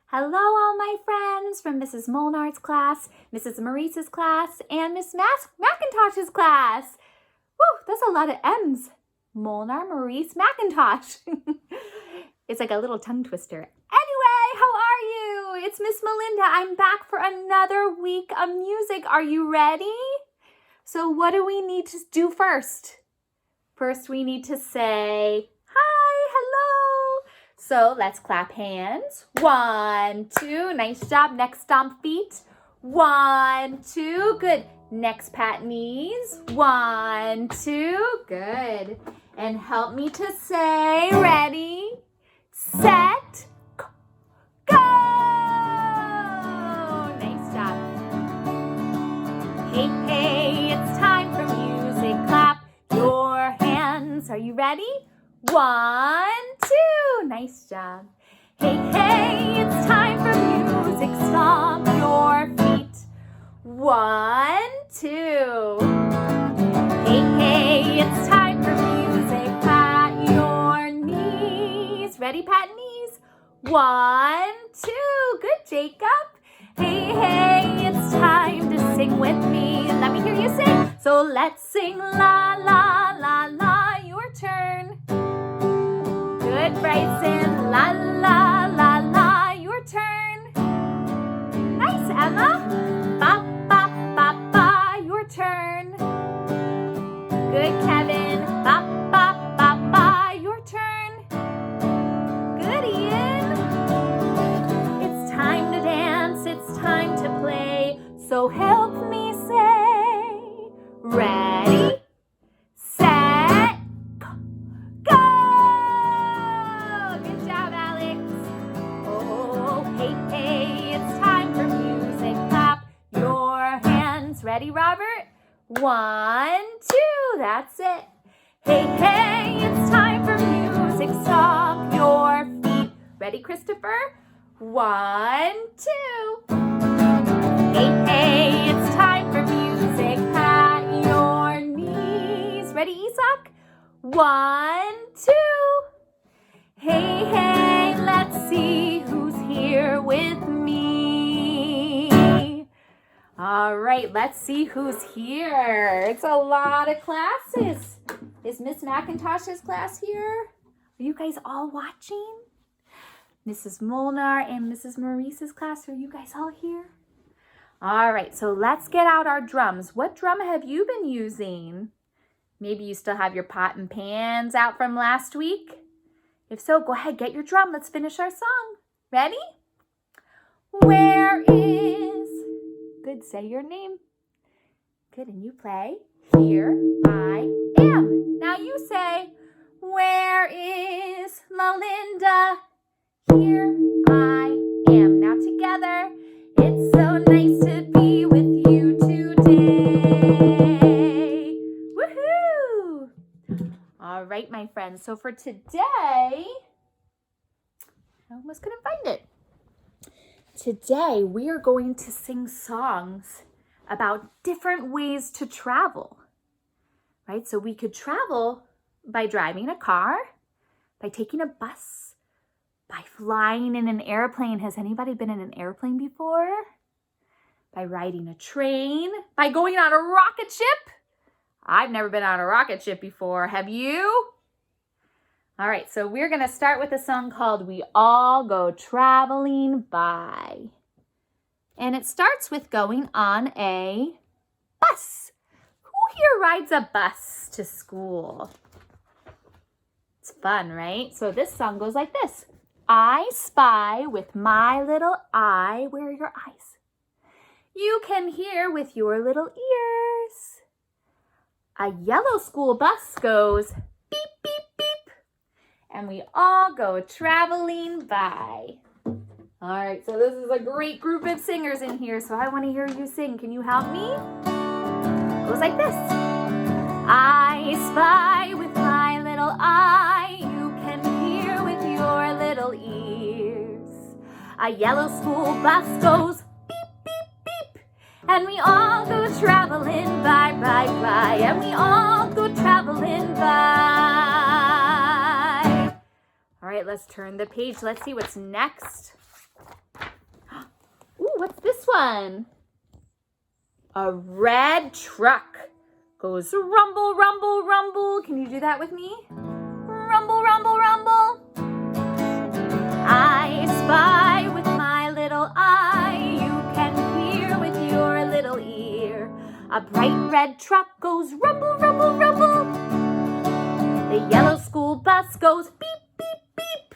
Hello, all my friends from Mrs. Molnar's class, Mrs. Marrese's class, and Miss MacIntosh's class. Woo, that's a lot of M's. Molnar, Marrese, MacIntosh. It's like a little tongue twister. Anyway, how are you? It's Miss Melinda. I'm back for another week of music. Are you ready? So what do we need to do first? First, we need to say hi, hello. So let's clap hands. 1, 2, nice job. Next, stomp feet. 1, 2, good. Next, pat knees. 1, 2, good. And help me to say, ready, set, go. Nice job. Hey, hey, it's time for music. Clap your hands. Are you ready? 1, 2, nice job. Hey, hey, it's time for music. Stomp your feet. 1, 2. Hey, hey, it's time for music. Pat your knees. Ready, pat knees? 1, 2. Good, Jacob. Hey, hey, it's time to sing with me. Let me hear you sing. So let's sing la, la, la, la. Your turn. Good, Bryson. La, la, la, la. Your turn. Nice, Emma. Ba, ba, ba, ba. Your turn. Good, Kevin. Ba, ba, ba, ba. Your turn. Good, Ian. It's time to dance. It's time to play. So help me say, ready, set, go. Good job, Alex. Oh, hey, hey, it's time for music. Clap your hands. Ready, Robert? 1, 2, that's it. Hey, hey, it's time for music. Stomp your feet. Ready, Christopher? 1, 2. Hey, hey, it's time for music. Pat your knees. Ready, Isak? 1, 2. Hey, hey, let's see who's here with me. All right, let's see who's here. It's a lot of classes. Is Miss MacIntosh's class here? Are you guys all watching? Mrs. Molnar and Mrs. Marrese's class, are you guys all here? All right, so let's get out our drums. What drum have you been using? Maybe you still have your pot and pans out from last week. If so, go ahead, get your drum. Let's finish our song. Ready? Where is... Good, say your name. Good, and you play. Here I am. Now you say, where is Melinda? Here I am. Now together, it's so nice to be with you today. Woohoo! All right, my friends. So for today, I almost couldn't find it. Today, we are going to sing songs about different ways to travel, right? So we could travel by driving a car, by taking a bus, by flying in an airplane. Has anybody been in an airplane before? By riding a train, by going on a rocket ship. I've never been on a rocket ship before. Have you? All right, so we're going to start with a song called We All Go Traveling By. And it starts with going on a bus. Who here rides a bus to school? It's fun, right? So this song goes like this. I spy with my little eye. Where are your eyes? You can hear with your little ears. A yellow school bus goes beep, beep, beep. And we all go traveling by. All right, so this is a great group of singers in here, so I want to hear you sing. Can you help me? It goes like this. I spy with my little eye. You can hear with your little ears. A yellow school bus goes beep, beep, beep. And we all go traveling by, by, by. And we all go traveling by. All right, let's turn the page. Let's see what's next. what's this one? A red truck goes rumble, rumble, rumble. Can you do that with me? Rumble, rumble, rumble. I spy with my little eye. You can hear with your little ear. A bright red truck goes rumble, rumble, rumble. The yellow school bus goes beep, beep, beep.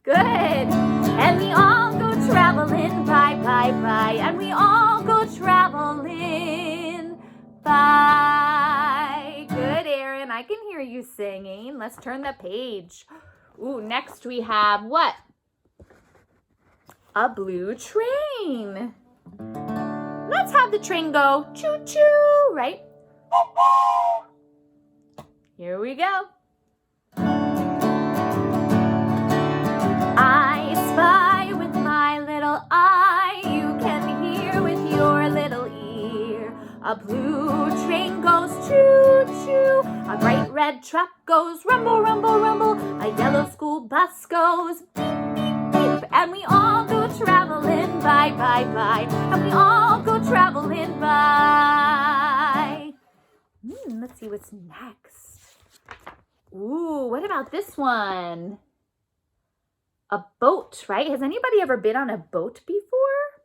Good. And we all go traveling by, by, by. And we all go traveling by. Good, Aaron. I can hear you singing. Let's turn the page. Ooh, next we have what? A blue train. Let's have the train go choo-choo, right? Here we go. I spy with my little eye. You can hear with your little ear. A blue train goes choo-choo. A bright red truck goes rumble, rumble, rumble. A yellow school bus goes beep, beep, beep. And we all go traveling by, by, by. And we all go traveling by. Let's see what's next. Ooh, what about this one? A boat, right? Has anybody ever been on a boat before?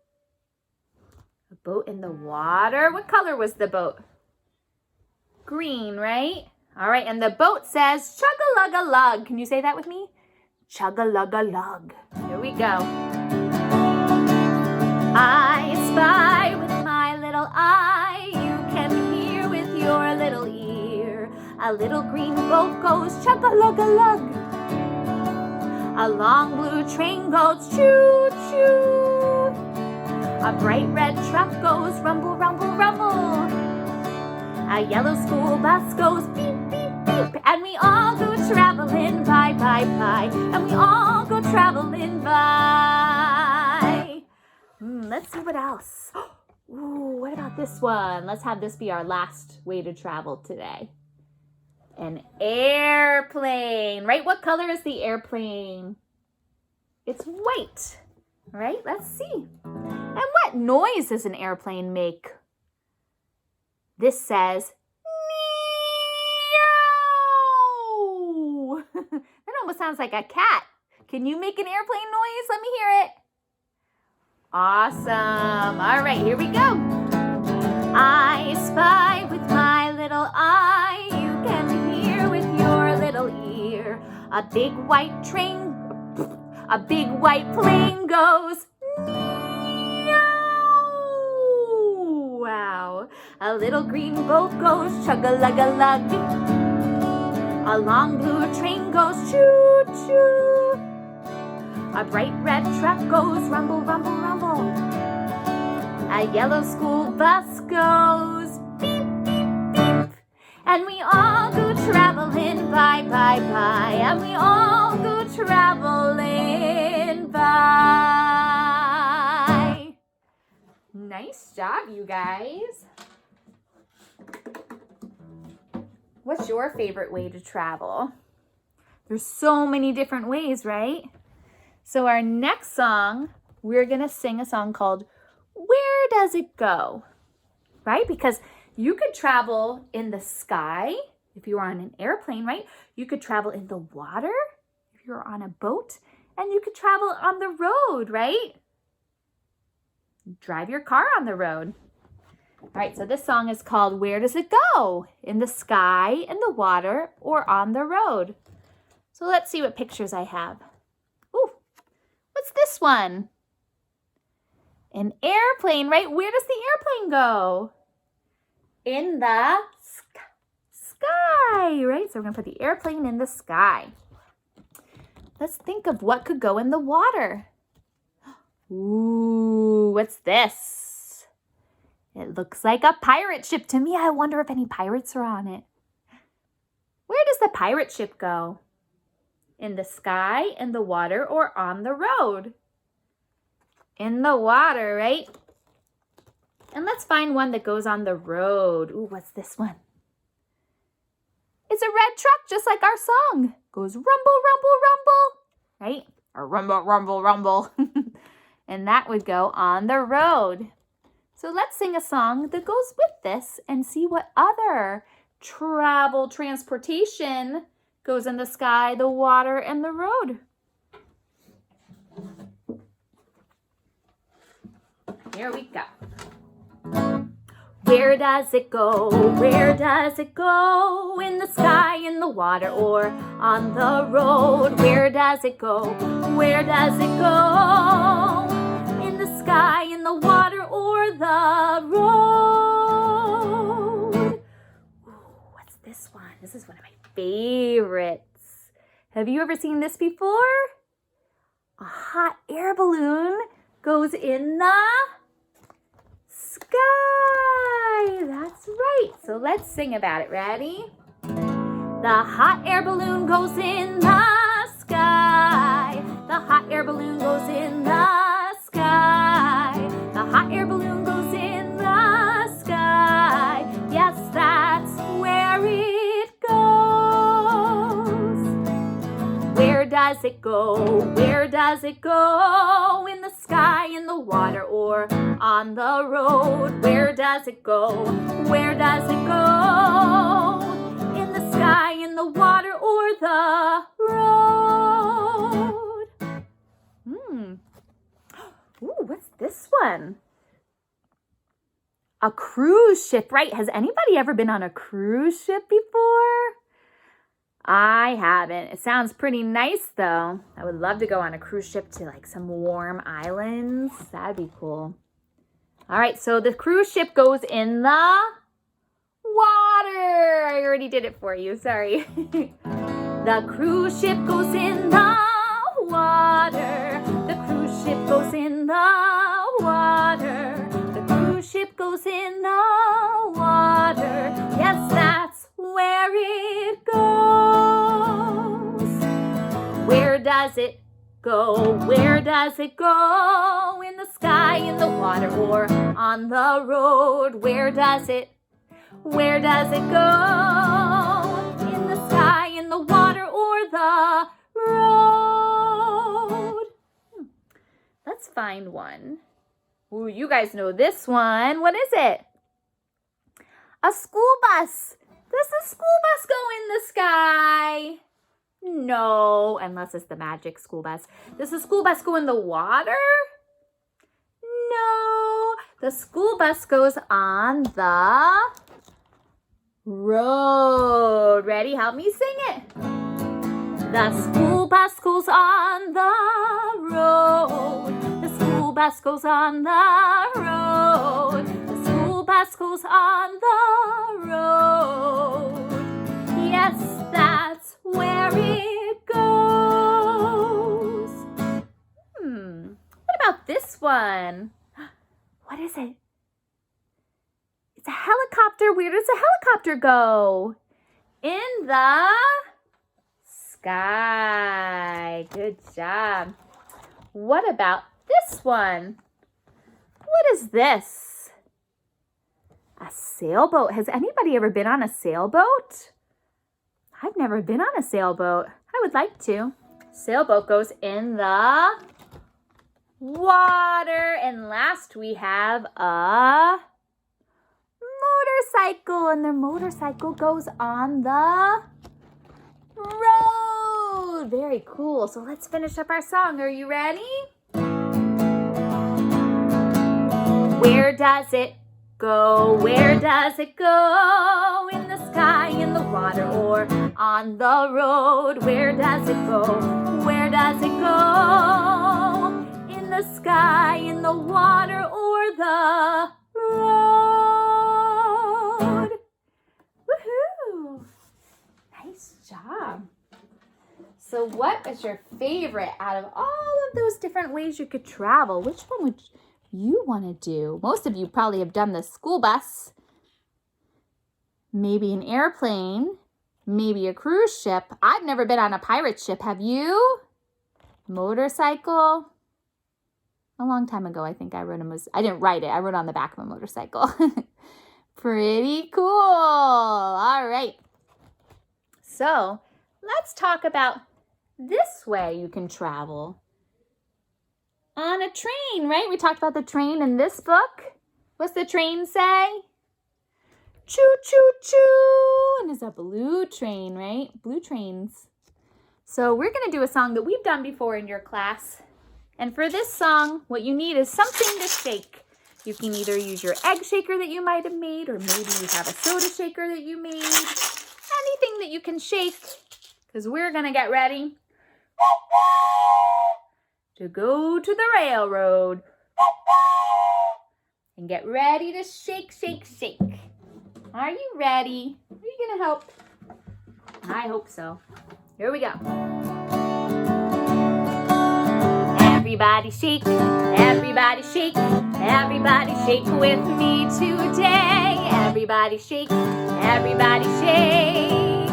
A boat in the water. What color was the boat? Green, right? All right, and the boat says chug-a-lug-a-lug. Can you say that with me? Chug-a-lug-a-lug. Here we go. I spy with my little eye. You can hear with your little ear. A little green boat goes chug-a-lug-a-lug. A long blue train goes choo-choo. A bright red truck goes rumble, rumble, rumble. A yellow school bus goes beep, beep, beep. And we all go traveling by, by, by. And we all go traveling by. Let's see what else. Ooh, what about this one? Let's have this be our last way to travel today. An airplane, right? What color is the airplane? It's white, right? Let's see. And what noise does an airplane make? This says, meow. That almost sounds like a cat. Can you make an airplane noise? Let me hear it. Awesome. All right, here we go. I spy with my little eye. You can hear with your little ear. A big white plane goes meow. Wow. A little green boat goes chug-a-lug-a-lug. A long blue train goes choo-choo. A bright red truck goes rumble, rumble, rumble. A yellow school bus goes beep, beep, beep. And we all go traveling by, by, by. And we all go traveling by. Nice job, you guys. What's your favorite way to travel? There's so many different ways, right? So our next song, we're going to sing a song called Where Does It Go? Right? Because you could travel in the sky if you were on an airplane, right? You could travel in the water if you were on a boat. And you could travel on the road, right? Drive your car on the road. All right, so this song is called Where Does It Go? In the sky, in the water, or on the road. So let's see what pictures I have. Ooh, what's this one? An airplane, right? Where does the airplane go? In the sky, right? So we're going to put the airplane in the sky. Let's think of what could go in the water. Ooh, what's this? It looks like a pirate ship to me. I wonder if any pirates are on it. Where does the pirate ship go? In the sky, in the water, or on the road? In the water, right? And let's find one that goes on the road. Ooh, what's this one? It's a red truck, just like our song. Goes rumble, rumble, rumble, right? Or rumble, rumble, rumble. and that would go on the road. So let's sing a song that goes with this and see what other transportation goes in the sky, the water, and the road. Here we go. Where does it go? Where does it go? In the sky, in the water, or on the road? Where does it go? Where does it go? In the sky, in the water, or the road? Ooh, what's this one? This is one of my favorites. Have you ever seen this before? A hot air balloon goes in the sky. That's right. So let's sing about it. Ready? The hot air balloon goes in the sky. The hot air balloon goes in the sky. The hot air balloon goes in the sky. Yes, that's where it goes. Where does it go? Where does it go? In the sky, in the water, or on the road? Where does it go? Where does it go? In the sky, in the water, or the road? Ooh, what's this one? A cruise ship, right? Has anybody ever been on a cruise ship before? I haven't. It sounds pretty nice, though. I would love to go on a cruise ship to like some warm islands. That'd be cool. All right, so the cruise ship goes in the water. I already did it for you. Sorry. The cruise ship goes in the water. The cruise ship goes in the water. The cruise ship goes in the water. Yes, that's where it goes. Where does it go? Where does it go? In the sky, in the water, or on the road? Where does it go? In the sky, in the water, or the road? Let's find one. Ooh, you guys know this one. What is it? A school bus. Does the school bus go in the sky? No, unless it's the magic school bus. Does the school bus go in the water? No, the school bus goes on the road. Ready? Help me sing it. The school bus goes on the road. The school bus goes on the road. The school bus goes on the road. Yes, that's where it goes. What about this one? What is it? It's a helicopter. Where does a helicopter go? In the sky. Good job. What about this one? What is this? A sailboat. Has anybody ever been on a sailboat? I've never been on a sailboat. I would like to. Sailboat goes in the water. And last we have a motorcycle. And their motorcycle goes on the road. Very cool. So let's finish up our song. Are you ready? Where does it go? Where does it go? In the sky, in the water, or on the road? Where does it go? Where does it go? In the sky, in the water, or the road? Woohoo! Nice job. So what is your favorite out of all of those different ways you could travel? Which one would you want to do? Most of you probably have done the school bus, maybe an airplane, maybe a cruise ship. I've never been on a pirate ship. Have you? Motorcycle? A long time ago, I think I didn't write it. I rode on the back of a motorcycle. Pretty cool. All right. So let's talk about this way you can travel. On on a train, right? We talked about the train in this book. What's the train say? Choo, choo, choo. And it's a blue train, right? Blue trains. So we're going to do a song that we've done before in your class. And for this song, what you need is something to shake. You can either use your egg shaker that you might have made, or maybe you have a soda shaker that you made. Anything that you can shake, because we're going to get ready to go to the railroad and get ready to shake, shake, shake. Are you ready? Are you going to help? I hope so. Here we go. Everybody shake, everybody shake, everybody shake with me today. Everybody shake, everybody shake,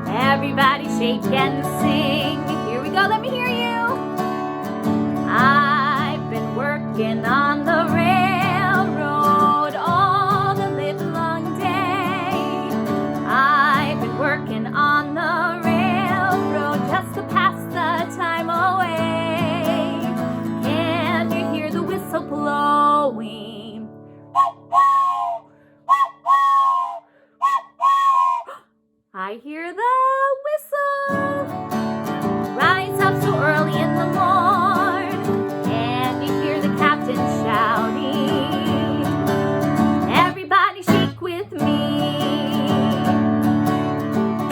everybody shake and sing. Here we go, let me hear you. I've been working on the railroad all the livelong day. I've been working on the railroad just to pass the time away. Can you hear the whistle blowing? I hear the whistle. Rise up so early in the morn, and you hear the captain shouting. Everybody shake with me.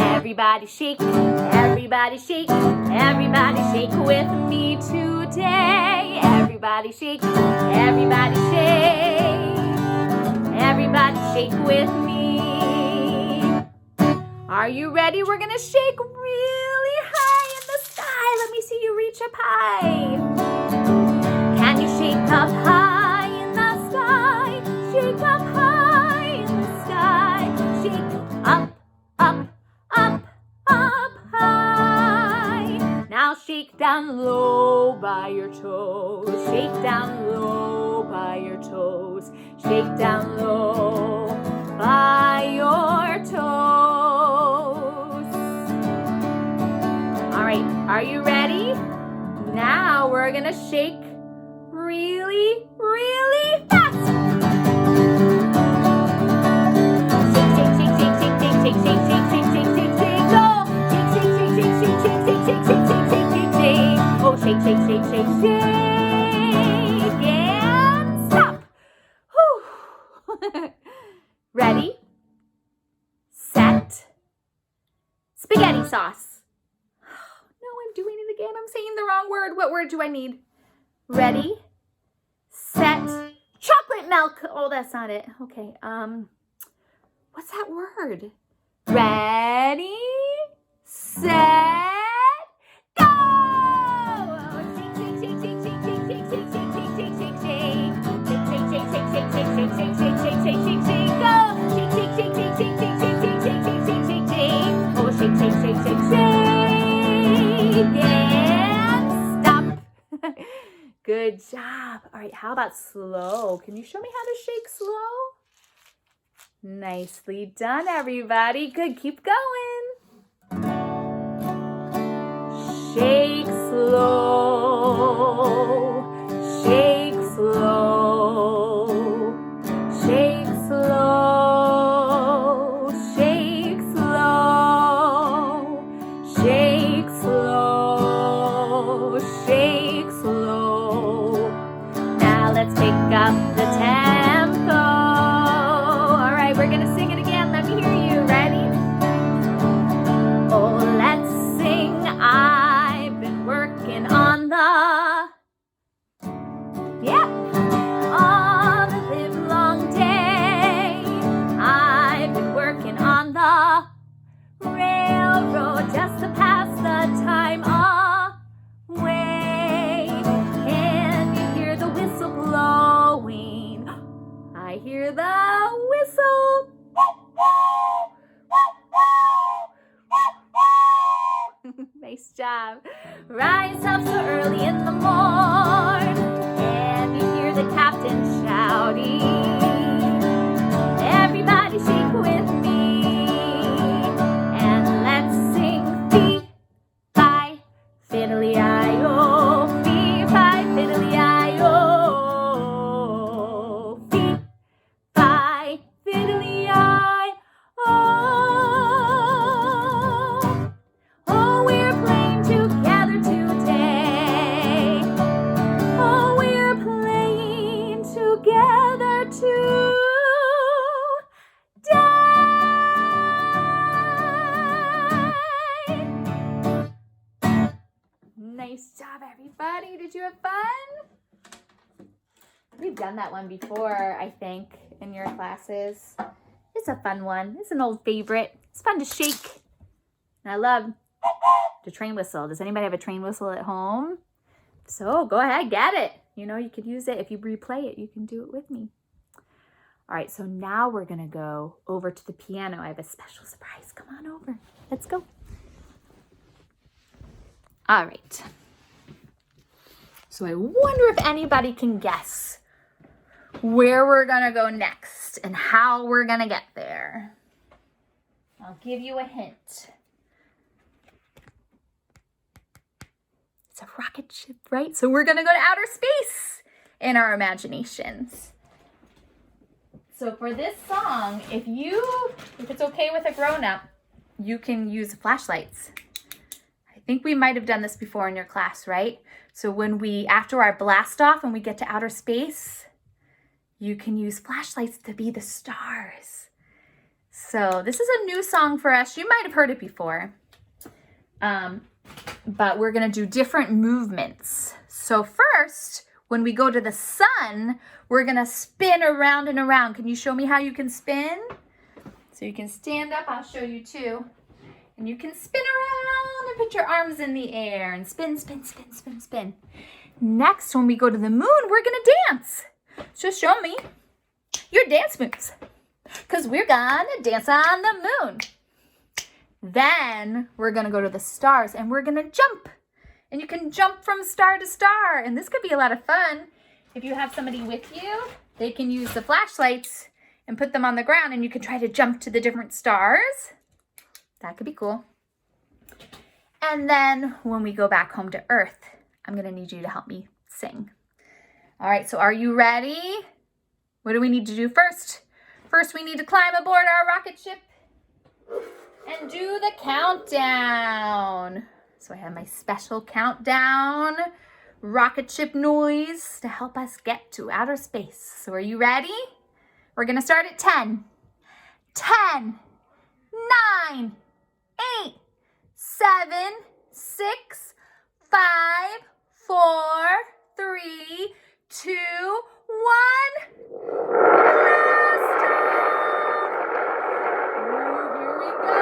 Everybody shake, everybody shake, everybody shake with me today. Everybody shake, everybody shake, everybody shake with me. Are you ready? We're gonna shake really high in the sky. Let me see you reach up high. Can you shake up high in the sky? Shake up high in the sky. Shake up, up, up, up high. Now shake down low by your toes. Shake down low by your toes. Shake down low by your toes. All right, are you ready? Now we're gonna shake really, really fast. Shake, shake, shake, shake, shake, shake, shake, shake, shake, shake, shake, shake, go. Shake, shake, shake, shake, shake, shake, shake, shake, shake, shake, shake, shake. Oh, shake, shake, shake, shake, shake, and stop. Whew. Ready, set, spaghetti sauce. No, I'm doing it again. I'm saying the wrong word. What word do I need? Ready, set, chocolate milk. Oh, that's not it. Okay. What's that word? Ready, set, go! Shake, shake, shake, shake, shake, shake, shake, shake, shake, shake, shake, shake. Shake, shake, shake, shake, shake, shake, shake, shake, shake, shake, shake, shake, go! Shake, shake, shake, shake, shake, shake, shake, shake, shake, shake, shake, shake, shake. Oh, shake, shake, shake, shake, shake, and stop. Good job. All right, how about slow? Can you show me how to shake slow? Nicely done, everybody. Good, keep going. Shake slow, shake slow, shake slow, shake slow, shake slow, shake slow. Now let's pick up the tempo. All right, we're gonna sing it again. Let me hear you. Ready? Oh, let's sing. I've been working on the, all the livelong day. I've been working on the railroad just to pass the time away. Can you hear the whistle blowing? I hear the whistle. Nice job. Rise up so early in the morn, and you hear the captain shouting. Everybody shake with me, and let's sing fee, fi, fiddly-I-O, fee, fi, fiddly-I-O. you have fun? We've done that one before, I think, in your classes. It's a fun one. It's an old favorite. It's fun to shake. And I love the train whistle. Does anybody have a train whistle at home? So go ahead, get it. You know, you could use it. If you replay it, you can do it with me. All right, so now we're gonna go over to the piano. I have a special surprise. Come on over. Let's go. All right. So I wonder if anybody can guess where we're gonna go next and how we're gonna get there. I'll give you a hint. It's a rocket ship, right? So we're gonna go to outer space in our imaginations. So for this song, if it's okay with a grown-up, you can use flashlights. I think we might have done this before in your class, right? So after our blast off and we get to outer space, you can use flashlights to be the stars. So this is a new song for us. You might have heard it before. But we're gonna do different movements. So first, when we go to the sun, we're gonna spin around and around. Can you show me how you can spin? So you can stand up, I'll show you too. And you can spin around and put your arms in the air and spin, spin, spin, spin, spin. Next, when we go to the moon, we're gonna dance. So show me your dance moves, because we're gonna dance on the moon. Then we're gonna go to the stars and we're gonna jump. And you can jump from star to star. And this could be a lot of fun. If you have somebody with you, they can use the flashlights and put them on the ground and you can try to jump to the different stars. That could be cool. And then when we go back home to Earth, I'm gonna need you to help me sing. All right, so are you ready? What do we need to do first? First, we need to climb aboard our rocket ship and do the countdown. So I have my special countdown rocket ship noise to help us get to outer space. So are you ready? We're gonna start at 10. 10, 9, 8, 7, 6, 5, 4, 3, 2, 1. Blast off! Here we go.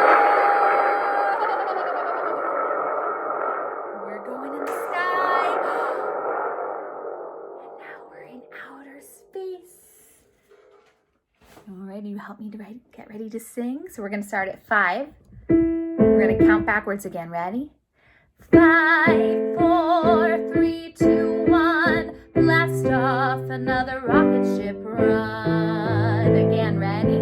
We're going in the sky. And now we're in outer space. All right, you help me to get ready to sing. So we're going to start at 5. We're going to count backwards again. Ready? 5, 4, 3, 2, 1. Blast off, another rocket ship run. Again, ready?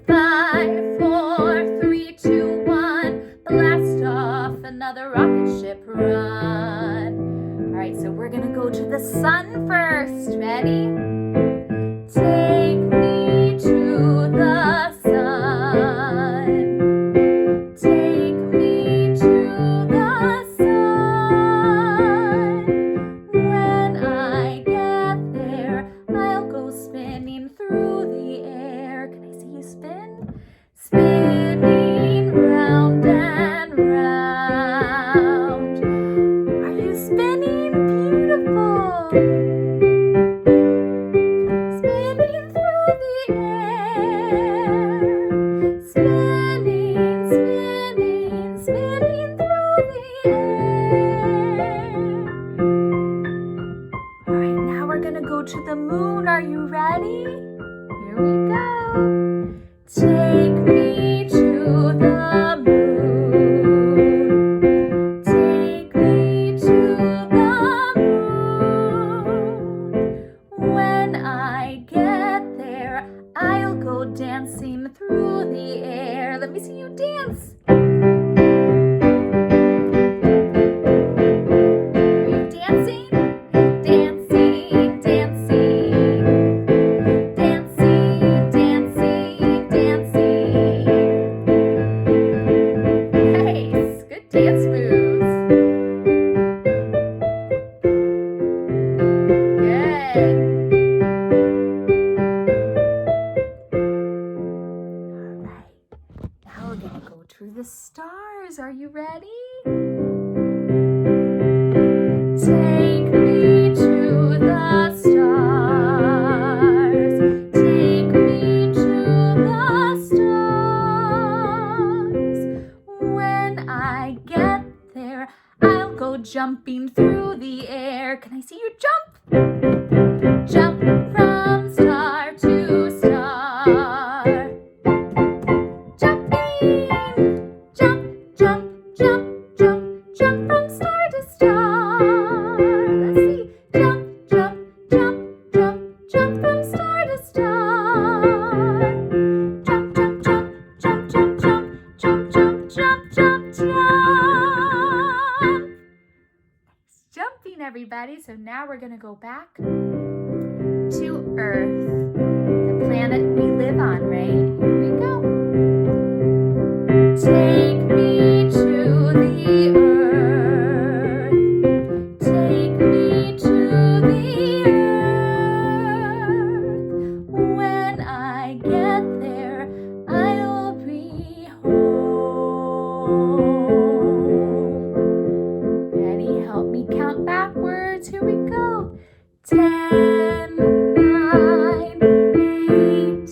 5, 4, 3, 2, 1. Blast off, another rocket ship run. All right, so we're gonna go to the sun first. Ready? Take me to the sun. Take me to the sun. When I get there, I'll go spinning through the air. Can I see you spin? Spinning round and round. Are you spinning? Beautiful. Spinning through the air. Spinning, spinning, spinning through the air. All right, now we're gonna go to the moon. Are you ready? Here we go. Take me to the moon. Take me to the moon. When I get there, I'll go dancing through the air. Let me see you dance. Are you dancing? Dancing, dancing. Dancing, dancing, dancing. jumping through the air. Can I see you jump? Jump from star to star. Jumping, jump, jump, jump, jump, jump from star to star. Let's see, jump, jump, jump, jump, jump from star to star. Jump, jump, jump, jump, jump, jump, jump, jump, jump, jump, jump. Jumping, everybody. So now we're gonna go back to Earth, the planet we live on, right? Here we go. Take me to the earth. Take me to the earth. When I get there, I'll be home. Ready? Help me count backwards. Here we go. 10, 9, 8,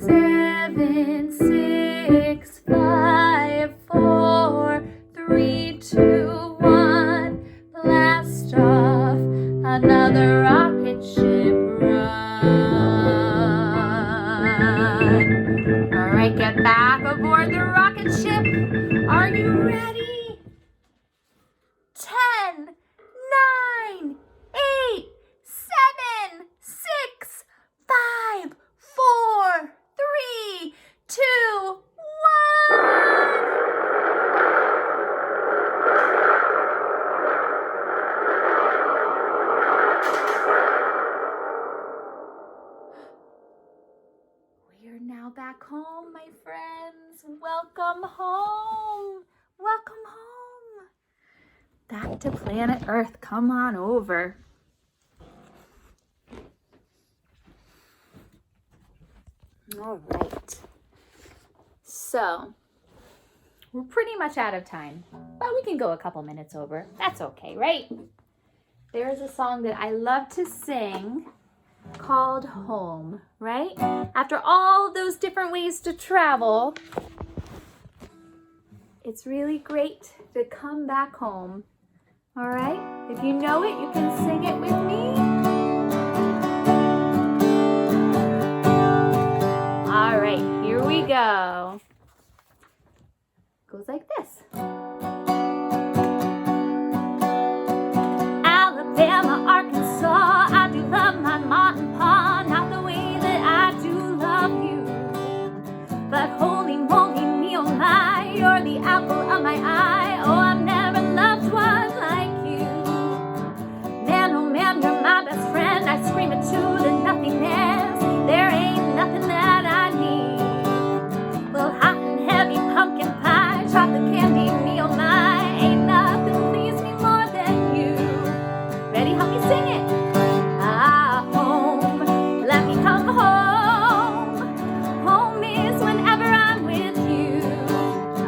7, 6, 5, 4, 3, 2, 1. Blast off, another rocket ship run. All right, get back aboard the rocket ship. Are you ready? 10, 9, 8, 7, 6, 5, 4, 3, 2, 1. We are now back home, my friends. Welcome home. Welcome home. Back to planet Earth. Come on over. All right. So, we're pretty much out of time, but we can go a couple minutes over. That's okay, right? There's a song that I love to sing called Home, right? After all those different ways to travel, it's really great to come back home. All right? If you know it, you can sing it with me. All right, here we go. Goes like this. Alabama, Arkansas, I do love my ma and pa, not the way that I do love you. But holy moly, me oh my, you're the apple of my eye. Oh, I've never loved one like you. Man, oh man, you're my best friend. I scream it to the nothingness. There ain't nothing that I need. Well, hot and heavy pumpkin pie, chocolate candy, me oh my, ain't nothing please me more than you. Ready? Help me sing it. Ah, home, let me come home. Home is whenever I'm with you.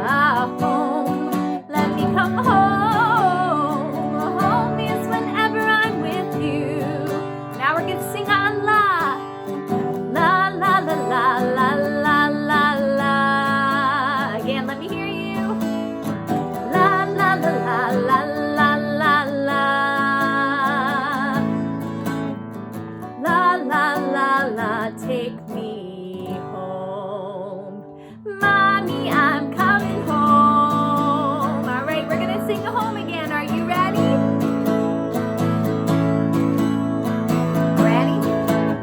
Ah, home, let me come home. Home is whenever I'm with you. Now we're gonna sing on la. La, la, la, la, la, la, la, la. Again, let me hear you. La, la, la, la, la, la, la, la. La, la, la, la, take me home. Mommy, I'm coming home. All right, we're gonna sing home again. Are you ready? Ready?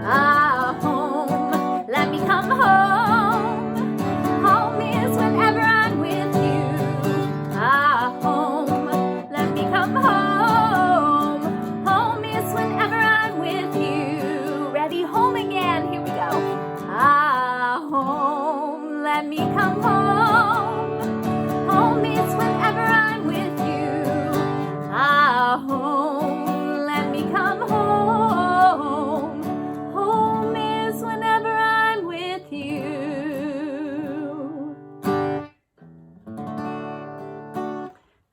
Ah, home, let me come home. Home is whenever I'm with you. Ah, home, let me come home. Home is whenever I'm with you. Ready? Home again. Here we go. Ah, home, let me come home. Home is whenever I'm with you. Ah, home, let me come home. Home is whenever I'm with you.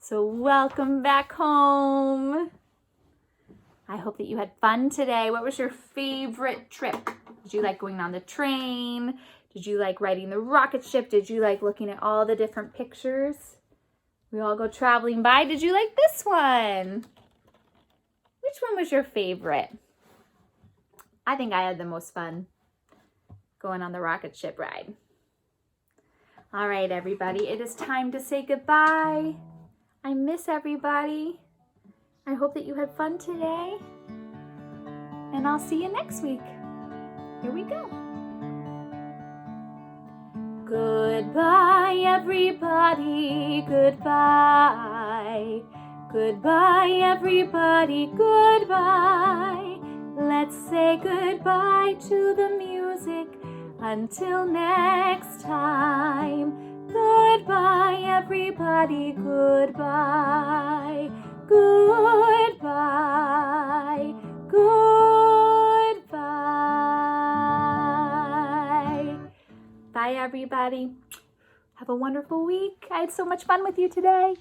So welcome back home. I hope that you had fun today. What was your favorite trip? Did you like going on the train? Did you like riding the rocket ship? Did you like looking at all the different pictures? We all go traveling by. Did you like this one? Which one was your favorite? I think I had the most fun going on the rocket ship ride. All right, everybody, it is time to say goodbye. I miss everybody. I hope that you had fun today. And I'll see you next week. Here we go. Goodbye, everybody, goodbye. Goodbye, everybody, goodbye. Let's say goodbye to the music until next time. Goodbye, everybody, goodbye. Goodbye, goodbye. Bye, everybody. Have a wonderful week. I had so much fun with you today.